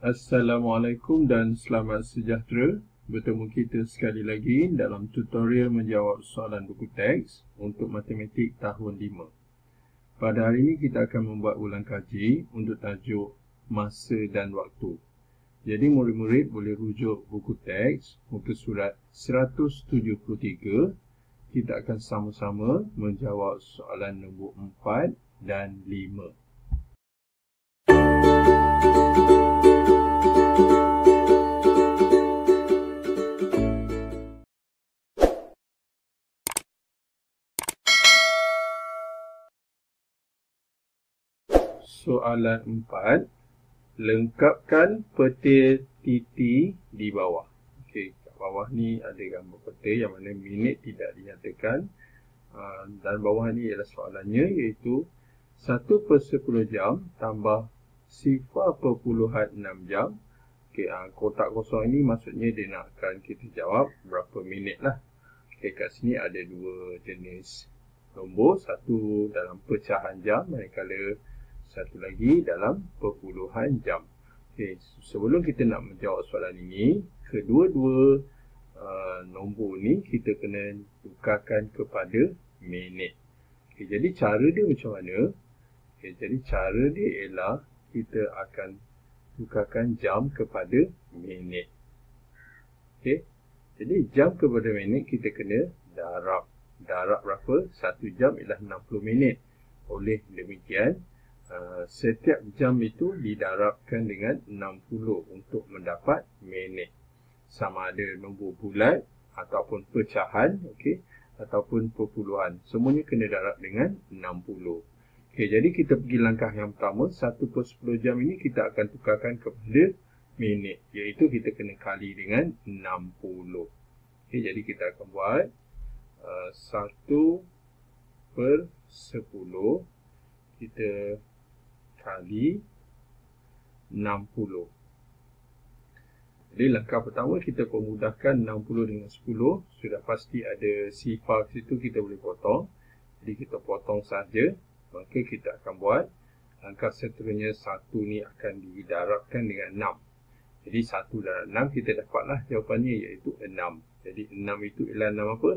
Assalamualaikum dan selamat sejahtera. Bertemu kita sekali lagi dalam tutorial menjawab soalan buku teks untuk matematik tahun 5. Pada hari ini kita akan membuat ulang kaji untuk tajuk masa dan waktu. Jadi murid-murid boleh rujuk buku teks muka surat 173. Kita akan sama-sama menjawab soalan nombor 4 dan 5. Soalan 4, lengkapkan peta titi di bawah. Okey, kat bawah ni ada gambar peta yang mana minit tidak dinyatakan. Dan bawah ni ialah soalannya, iaitu 1/10 jam tambah 0.6 jam. Okey, kotak kosong ini maksudnya dia nakkan kita jawab berapa minit lah. Okey, kat sini ada dua jenis nombor, satu dalam pecahan jam, manakala satu lagi dalam perpuluhan jam. Okey, sebelum kita nak menjawab soalan ini, kedua-dua nombor ni kita kena tukarkan kepada minit. Okey, jadi cara dia macam mana? Okey, jadi cara dia ialah kita akan tukarkan jam kepada minit. Okey, jadi jam kepada minit kita kena darab. Darab berapa? 1 jam ialah 60 minit. Oleh demikian, setiap jam itu didarabkan dengan 60 untuk mendapat minit. Sama ada nombor bulat ataupun pecahan, okey, ataupun perpuluhan. Semuanya kena darab dengan 60. Okey, jadi kita pergi langkah yang pertama, 1/10 jam ini kita akan tukarkan kepada minit, iaitu kita kena kali dengan 60. Okey, jadi kita akan buat 1/10 kita kali 60. Jadi langkah pertama kita pemudahkan 60 dengan 10. Sudah pasti ada sifar situ, kita boleh potong. Jadi kita potong saja. Maka kita akan buat langkah seterusnya, 1 ni akan didarabkan dengan 6. Jadi 1 darab 6 kita dapatlah jawapannya, iaitu 6. Jadi 6 itu ialah 6 apa?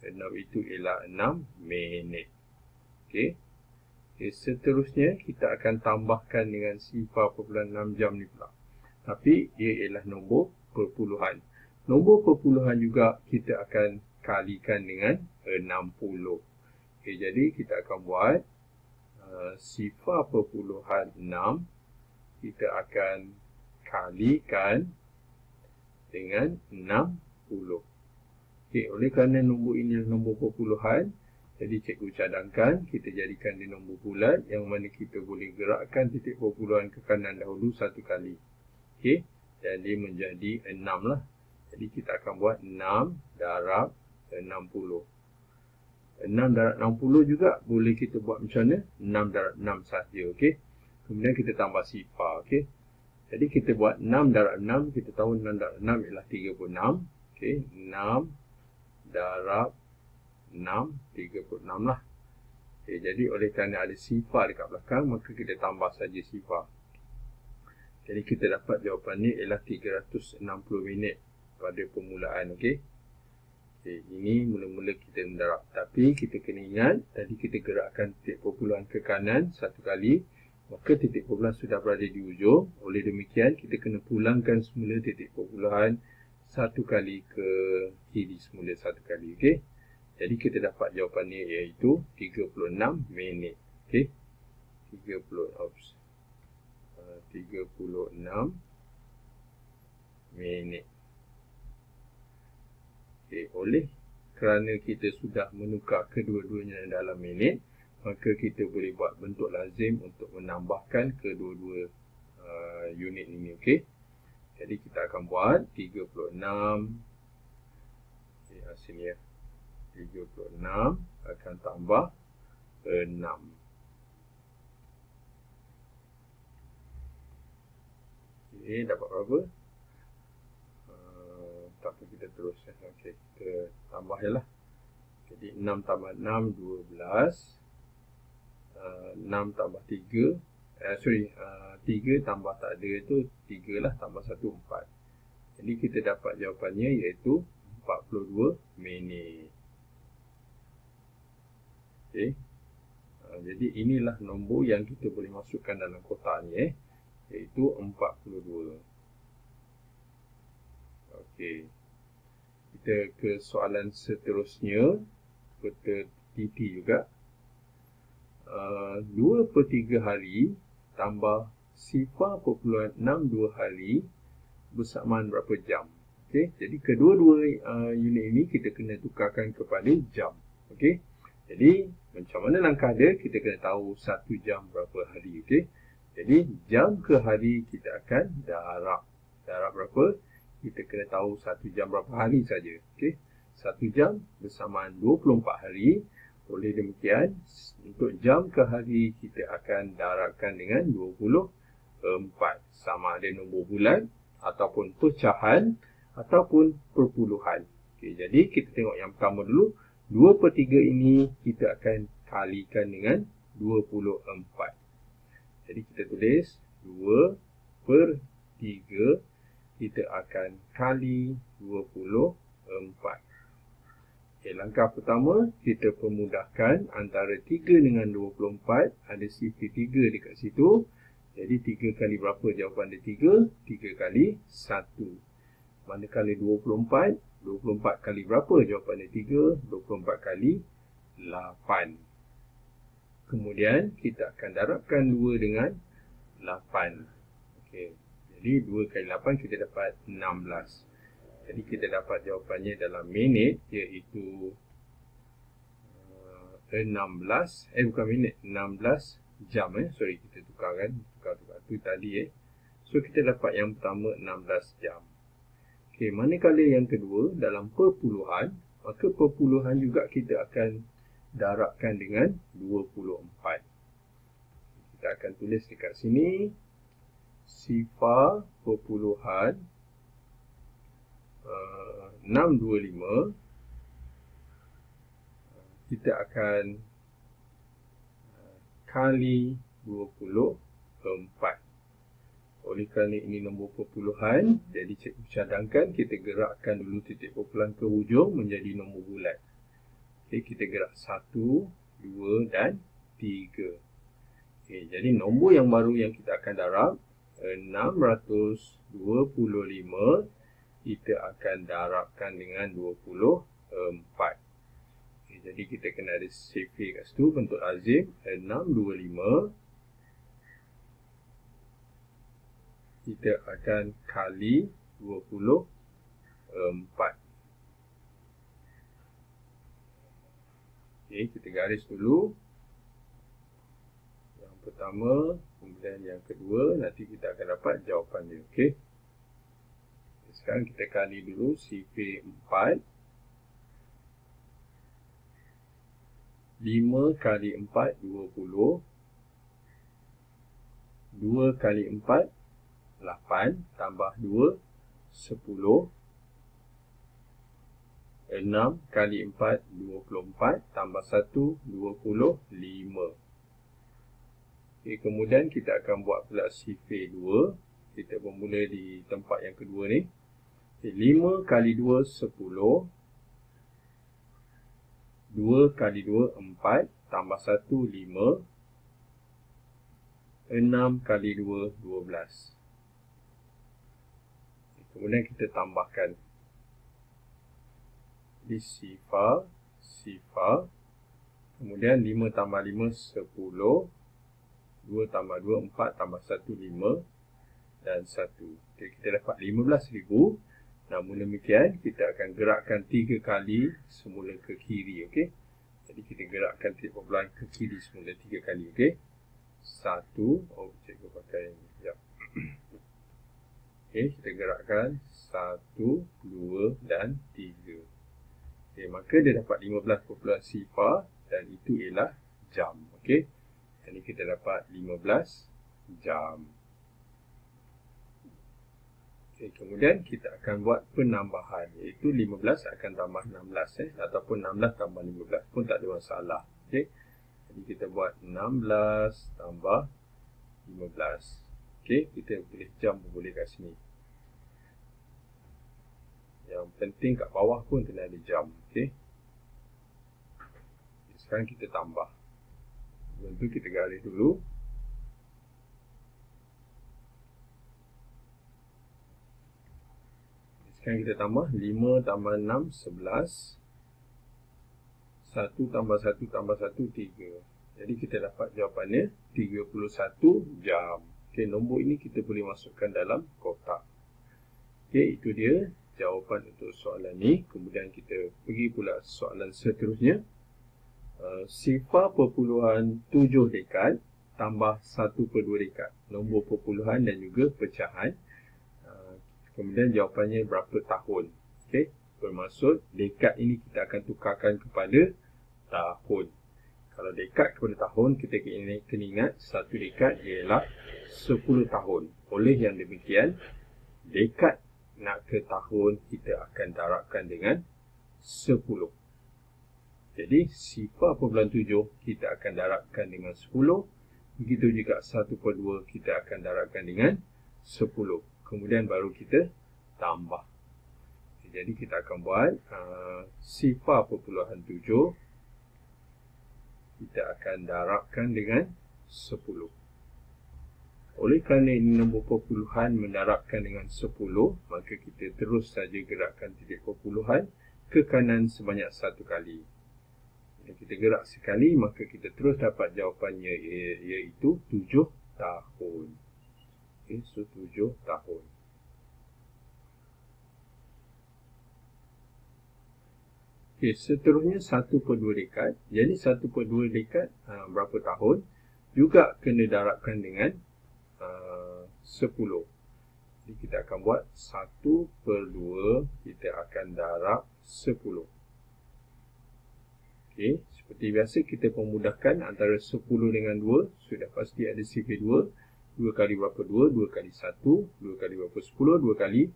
6 itu ialah 6 minit. Okey. Okay, seterusnya kita akan tambahkan dengan 0.6 jam ni pula. Tapi ia ialah nombor perpuluhan. Nombor perpuluhan juga kita akan kalikan dengan 60. Okay, jadi kita akan buat 0.6 kita akan kalikan dengan 60. Okay, oleh kerana nombor ini adalah nombor perpuluhan, jadi cikgu cadangkan kita jadikan dia nombor bulat yang mana kita boleh gerakkan titik perpuluhan ke kanan dahulu satu kali. Okey, jadi menjadi 6 lah. Jadi kita akan buat 6 darab 60. 6 darab 60 juga boleh kita buat macam mana? 6 darab 6 saja, okey. Kemudian kita tambah sifar, okey. Jadi kita buat 6 darab 6, kita tahu 6 darab 6 ialah 36. Okey, 6 darab 6, 36 lah. Okay, jadi oleh kerana ada sifar dekat belakang, maka kita tambah saja sifar. Jadi kita dapat jawapannya ialah 360 minit pada permulaan. Okey. Okay, ini mula-mula kita mendarab. Tapi kita kena ingat, tadi kita gerakkan titik perpuluhan ke kanan satu kali, maka titik perpuluhan sudah berada di ujung. Oleh demikian, kita kena pulangkan semula titik perpuluhan satu kali ke kiri semula satu kali. Okey. Jadi kita dapat jawapannya iaitu 36 minit. Okey. 36 minit. Okey, oleh kerana kita sudah menukar kedua-duanya dalam minit, maka kita boleh buat bentuk lazim untuk menambahkan kedua-dua unit ini. Okey. Jadi kita akan buat 36. Okey, sini ya. 36 akan tambah 6. Okey, dapat berapa? Tak apa, kita terus. Okey, kita tambah je lah. Jadi 6 tambah 6, 12. 6 tambah 3, 3 tambah tak ada tu 3 lah, tambah 1 4. Jadi kita dapat jawapannya iaitu 42 minit. Okey. Jadi inilah nombor yang kita boleh masukkan dalam kotak ni, iaitu 42. Okey. Kita ke soalan seterusnya, peta TT juga. 2/3 hari tambah 0.62 hari bersamaan berapa jam? Okey, jadi kedua-dua unit ini kita kena tukarkan kepada jam. Okey. Jadi macam mana langkah dia? Kita kena tahu 1 jam berapa hari. Okey. Jadi jam ke hari kita akan darab. Darab berapa? Kita kena tahu 1 jam berapa hari saja. Okey. 1 jam bersamaan 24 hari. Oleh demikian, untuk jam ke hari kita akan darabkan dengan 24. Sama ada nombor bulan ataupun pecahan ataupun perpuluhan. Okey, jadi kita tengok yang pertama dulu. 2/3 ini kita akan kalikan dengan 24. Jadi kita tulis 2/3 kita akan kali 24. Okay, langkah pertama, kita permudahkan antara 3 dengan 24. Ada sifar 3 dekat situ. Jadi 3 kali berapa jawapan dia? 3. 3 kali 1. Manakala 24. 24 kali berapa jawapan dia? 3. 24 kali 8. Kemudian kita akan darabkan 2 dengan 8. Okay. Jadi 2 kali 8 kita dapat 16. Jadi kita dapat jawapannya dalam minit, iaitu 16, bukan minit, 16 jam. Sorry, kita tukarkan, tukar tu tadi. So kita dapat yang pertama 16 jam. Okey, manakala yang kedua dalam perpuluhan, maka perpuluhan juga kita akan darabkan dengan 24. Kita akan tulis dekat sini sifar perpuluhan 625. Kita akan kali 24. Oleh kerana ini nombor perpuluhan, jadi cikgu cadangkan kita gerakkan dulu titik perpuluhan ke hujung menjadi nombor bulat. Okey, kita gerak 1, 2 dan 3. Okey, jadi nombor yang baru yang kita akan darab 625. Kita akan darabkan dengan 24. Okay, jadi kita kena ada sifar kat situ, bentuk lazim 625. Kita akan kali 24. Okay, kita garis dulu. Yang pertama, kemudian yang kedua, nanti kita akan dapat jawapannya. Okey. Sekarang kita kali dulu sifar 4. 5 kali 4, 20. 2 kali 4, 8. Tambah 2, 10. 6 kali 4, 24. Tambah 1, 25. Okay, kemudian kita akan buat pula sifar 2. Kita bermula di tempat yang kedua ni. 5 kali 2, 10. 2 kali 2, 4. Tambah 1, 5. 6 kali 2, 12. Kemudian kita tambahkan. Di sifar. Kemudian 5 tambah 5, 10. 2 tambah 2, 4. Tambah 1, 5. Dan 1. Okay, kita dapat 15,000. Namun demikian, kita akan gerakkan 3 kali semula ke kiri. Okay? Jadi kita gerakkan titik perpuluhan ke kiri semula 3 kali. Okay? 1. Oh, cikgu pakai ini. Sekejap. Okay, kita gerakkan 1, 2 dan 3. Okay, maka dia dapat 15 perpuluhan sifar dan itu ialah jam. Okay? Jadi kita dapat 15 jam. Okay, kemudian kita akan buat penambahan, iaitu 15 akan tambah 16 ataupun 16 tambah 15 pun tak ada masalah. Okay. Jadi kita buat 16 tambah 15. Okey, kita tulis jam pun boleh kat sini. Yang penting kat bawah pun kena ada jam. Okey. Sekarang kita tambah. Sebelum tu kita garis dulu. Sekarang kita tambah 5 tambah 6, 11. 1 tambah 1 tambah 1, 3. Jadi kita dapat jawapannya 31 jam. Okey, nombor ini kita boleh masukkan dalam kotak. Okey, itu dia jawapan untuk soalan ni. Kemudian kita pergi pula soalan seterusnya. Sifar perpuluhan 7 dekad tambah 1/2 dekad. Nombor perpuluhan dan juga pecahan. Kemudian jawapannya berapa tahun. Okey, bermaksud dekad ini kita akan tukarkan kepada tahun. Kalau dekad kepada tahun, kita kena ingat satu dekad ialah 10 tahun. Oleh yang demikian, dekad nak ke tahun kita akan darabkan dengan 10. Jadi sifar perpuluhan 7 kita akan darabkan dengan 10. Begitu juga 1/2 kita akan darabkan dengan 10. Kemudian baru kita tambah. Jadi kita akan buat sifar perpuluhan 7 kita akan darabkan dengan 10. Oleh kerana ini nombor perpuluhan mendarabkan dengan 10, maka kita terus saja gerakkan titik perpuluhan ke kanan sebanyak 1 kali. Bila kita gerak sekali, maka kita terus dapat jawapannya iaitu 7 tahun. Okay, so 7 tahun. Okay, seterusnya 1/2 dekad. Jadi 1/2 dekad berapa tahun? Juga kena darabkan dengan 10. Jadi kita akan buat 1/2 kita akan darab 10. Okay, seperti biasa kita pemudahkan antara 10 dengan 2. Sudah pasti ada sifar 2. 2 kali berapa 2? 2 kali 1. 2 kali berapa 10? 2 kali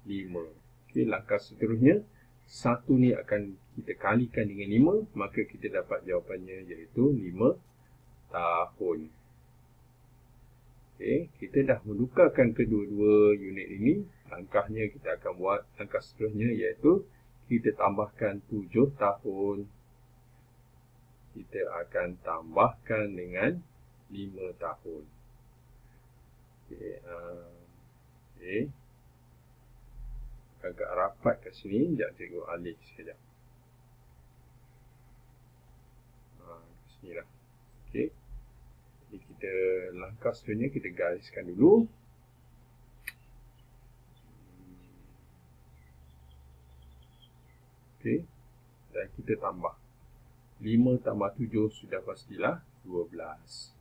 5. Okay, langkah seterusnya 1 ni akan kita kalikan dengan 5, maka kita dapat jawapannya iaitu 5 tahun. Okey, kita dah menukarkan kedua-dua unit ini. Langkahnya kita akan buat langkah seterusnya iaitu kita tambahkan 7 tahun. Kita akan tambahkan dengan 5 tahun. Okey. Agak rapat kat sini, sekejap cikgu alih sekejap. Sini lah. Okey. Jadi kita langkah seterusnya kita gariskan dulu. Okey. Dan kita tambah. 5 tambah 7 sudah pastilah 12.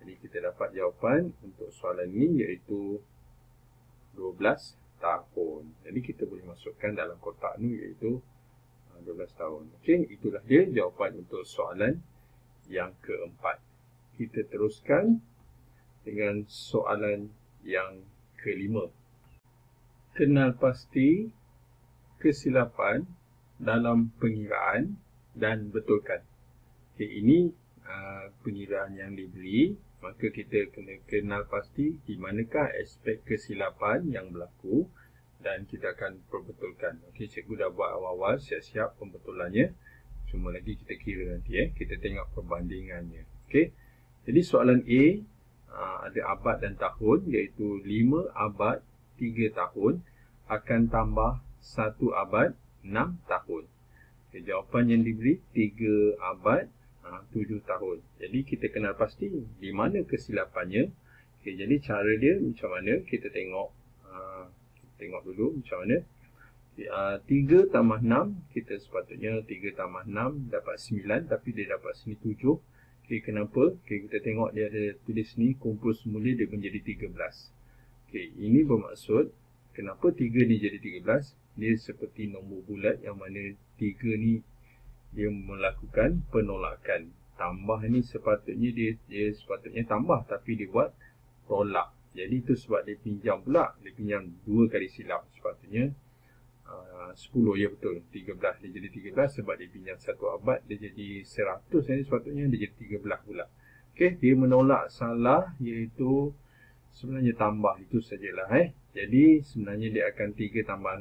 Jadi kita dapat jawapan untuk soalan ini iaitu 12 tahun. Jadi kita boleh masukkan dalam kotak ni iaitu 12 tahun. Okey, itulah dia jawapan untuk soalan yang keempat. Kita teruskan dengan soalan yang kelima. Kenal pasti kesilapan dalam pengiraan dan betulkan. Okey, ini pengiraan yang diberi. Maka kita kena kenal pasti di manakah aspek kesilapan yang berlaku dan kita akan perbetulkan. Okey, cikgu dah buat awal-awal siap-siap pembetulannya. Cuma lagi kita kira nanti kita tengok perbandingannya. Okey. Jadi soalan A ada abad dan tahun iaitu 5 abad 3 tahun akan tambah 1 abad 6 tahun. Okay, jawapan yang diberi 3 abad 7 tahun. Jadi kita kenal pasti di mana kesilapannya. Okay, jadi cara dia macam mana? Kita tengok dulu macam mana. Okay, 3 tambah 6, kita sepatutnya 3 tambah 6 dapat 9, tapi dia dapat sini 7. Okay, kenapa? Okay, kita tengok dia ada tulis ni kumpul semula dia menjadi 13. Okay, ini bermaksud kenapa 3 ni jadi 13? Dia seperti nombor bulat yang mana 3 ni dia melakukan penolakan. Tambah ni sepatutnya dia sepatutnya tambah, tapi dia buat tolak. Jadi itu sebab dia pinjam pula. Dia pinjam 2 kali silap. Sepatutnya 10, ya betul. 13 dia jadi 13 sebab dia pinjam 1 abad. Dia jadi 100 sepatutnya dia jadi 13 pula. Okey, dia menolak salah iaitu sebenarnya tambah itu sajalah Jadi sebenarnya dia akan 3 tambah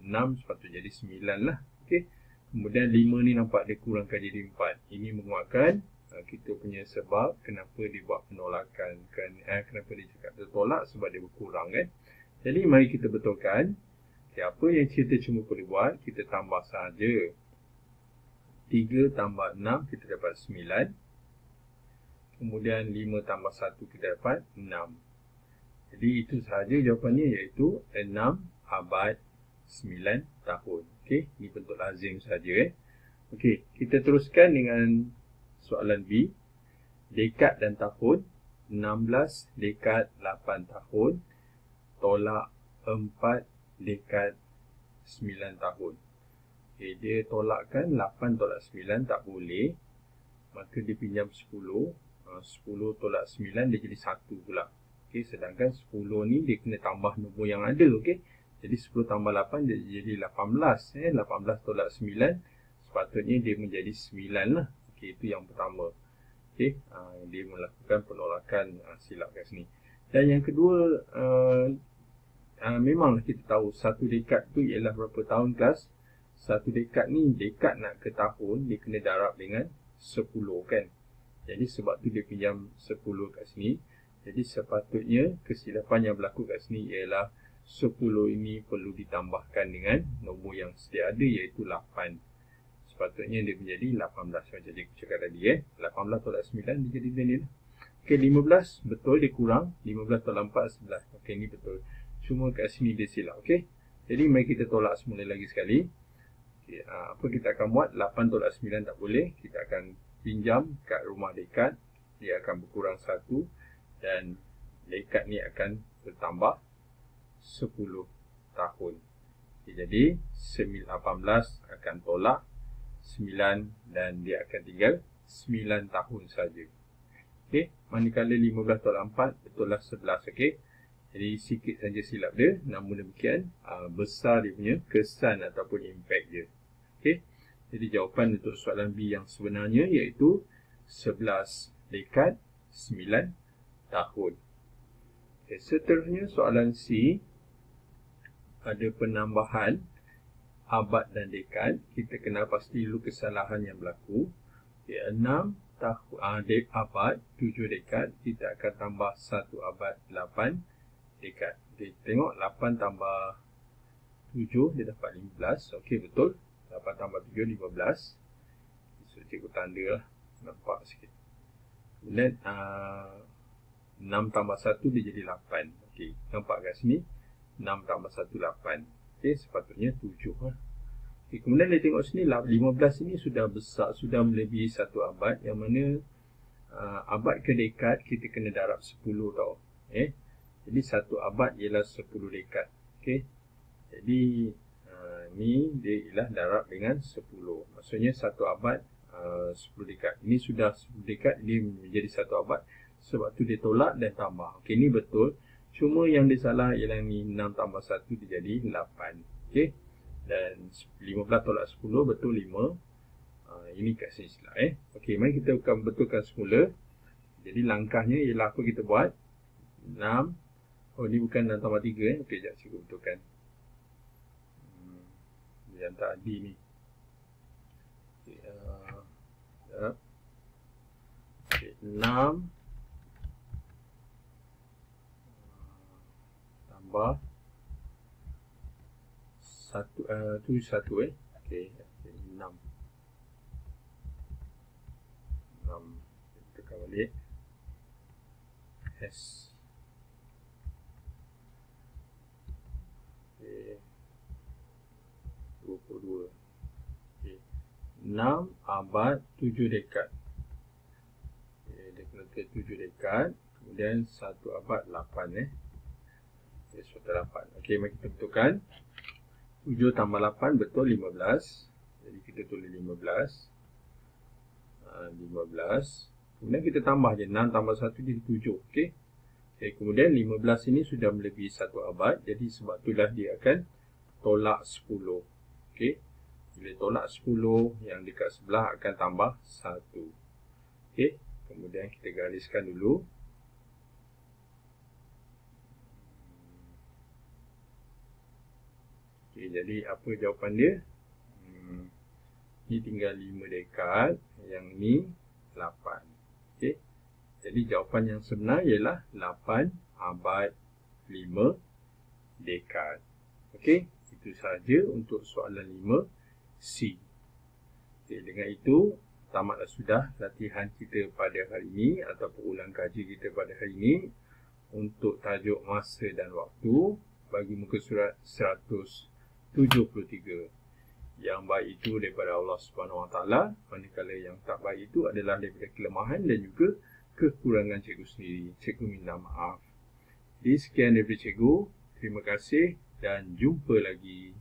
6 sepatutnya jadi 9 lah. Okey. Kemudian 5 ni nampak dia kurangkan jadi 4. Ini menguatkan kita punya sebab kenapa dia buat penolakan, kenapa dia cakap tertolak, sebab dia berkurang Jadi mari kita betulkan. Okay, apa yang kita cuma boleh buat, kita tambah saja. 3 tambah 6 kita dapat 9. Kemudian 5 tambah 1 kita dapat 6. Jadi itu sahaja jawapannya, iaitu 6 abad 9 tahun. Okey, ini bentuk lazim saja Okey, kita teruskan dengan soalan B. Dekad dan tahun. 16 dekad 8 tahun tolak 4 dekad 9 tahun. Okay, dia tolakkan 8 tolak 9 tak boleh. Maka dia pinjam 10. 10 tolak 9 dia jadi 1 pula. Okay, sedangkan 10 ni dia kena tambah nombor yang ada. Okay. Jadi 10 tambah 8 dia jadi 18. 18 tolak 9 sepatutnya dia menjadi 9 lah. Okay, itu yang pertama. Okay, dia melakukan penolakan silap kat sini. Dan yang kedua, memanglah kita tahu satu dekad tu ialah berapa tahun kelas. Satu dekad ni, dekad nak ke tahun, dia kena darab dengan 10 kan. Jadi sebab tu dia pinjam 10 kat sini. Jadi sepatutnya kesilapan yang berlaku kat sini ialah 10 ini perlu ditambahkan dengan nombor yang sedia ada, iaitu 8. Sepatutnya dia menjadi 18 macam dia cakap tadi 18 tolak 9 dia jadi dia ni lah. Okey, 15 betul dia kurang. 15 tolak 4 11. Okey, ni betul. Cuma kat sini dia silap. Okey. Jadi mari kita tolak semula lagi sekali. Okey, apa kita akan buat? 8 tolak 9 tak boleh. Kita akan pinjam kat rumah dekad. Dia akan berkurang 1 dan dekad ni akan bertambah 10 tahun. Okay, jadi 18 akan tolak 9 dan dia akan tinggal 9 tahun saja. Okey, manakala 15 tolak 4 betullah 11. Okey. Jadi sikit saja silap dia, namun demikian besar dia punya kesan ataupun impact dia. Okey. Jadi jawapan untuk soalan B yang sebenarnya iaitu 11 dekad 9 tahun. Okay, seterusnya soalan C. Ada penambahan abad dan dekad. Kita kena pasti dulu kesalahan yang berlaku. Okay, 6 tahun abad 7 dekad. Kita akan tambah 1 abad 8 dekad. Okay, tengok 8 tambah 7 dia dapat 15. Okey, betul. 8 tambah 7 15. So cikgu tanda lah, nampak sikit. Kemudian 6 tambah 1 dia jadi 8. Okey, nampak kat sini 6 tambah 1 8. Okey, sepatutnya 7 lah. Okay, kemudian dia tengok sini 15 ini sudah besar, sudah melebihi 1 abad, yang mana abad ke dekad kita kena darab 10 tau. Jadi 1 abad ialah 10 dekad. Okey. Jadi ni dia ialah darab dengan 10. Maksudnya 1 abad 10 dekad. Ini sudah 10 dekad, dia menjadi 1 abad. Sebab tu dia tolak dan tambah. Okey, ni betul. Cuma yang dia salah ialah ni 6 tambah 1 dia jadi 8. Okey. Dan 15 tolak 10 betul 5. Ini kat sini silap Okey, mari kita akan betulkan semula. Jadi langkahnya ialah apa kita buat? 6. Oh, ni bukan 6 tambah 3 Okey, sekejap cikgu betulkan. Yang tadi ni. Okey, okay, 6 tambah 1 tu 1 Okey, 6. 6 tekan balik. S. Okey. 22. Okey. 6 abad 7 dekad. Okey, dia kena ke 7 dekad. Kemudian 1 abad 8 Okey, suatu 8. Okey, mari kita betulkan. 7 tambah 8 betul 15. Jadi kita tulis 15. 15. Kemudian kita tambah je 6 tambah 1 jadi 7. Okey. Okey, kemudian 15 ini sudah melebihi 1 abad. Jadi sebab itulah dia akan tolak 10. Okey. Bila tolak 10, yang dekat sebelah akan tambah 1. Okey. Kemudian kita gariskan dulu. Okey, jadi apa jawapan dia? Ini tinggal 5 dekad, yang ni 8. Okey. Jadi jawapan yang sebenar ialah 8 abad 5 dekad. Okey, itu sahaja untuk soalan 5C. Okey, dengan itu tamatlah sudah latihan kita pada hari ini ataupun ulang kaji kita pada hari ini untuk tajuk masa dan waktu bagi muka surat 173. Yang baik itu daripada Allah Subhanahu Wa Taala, manakala yang tak baik itu adalah daripada kelemahan dan juga kekurangan cikgu sendiri. Cikgu minta maaf. Jadi sekian daripada cikgu. Terima kasih dan jumpa lagi.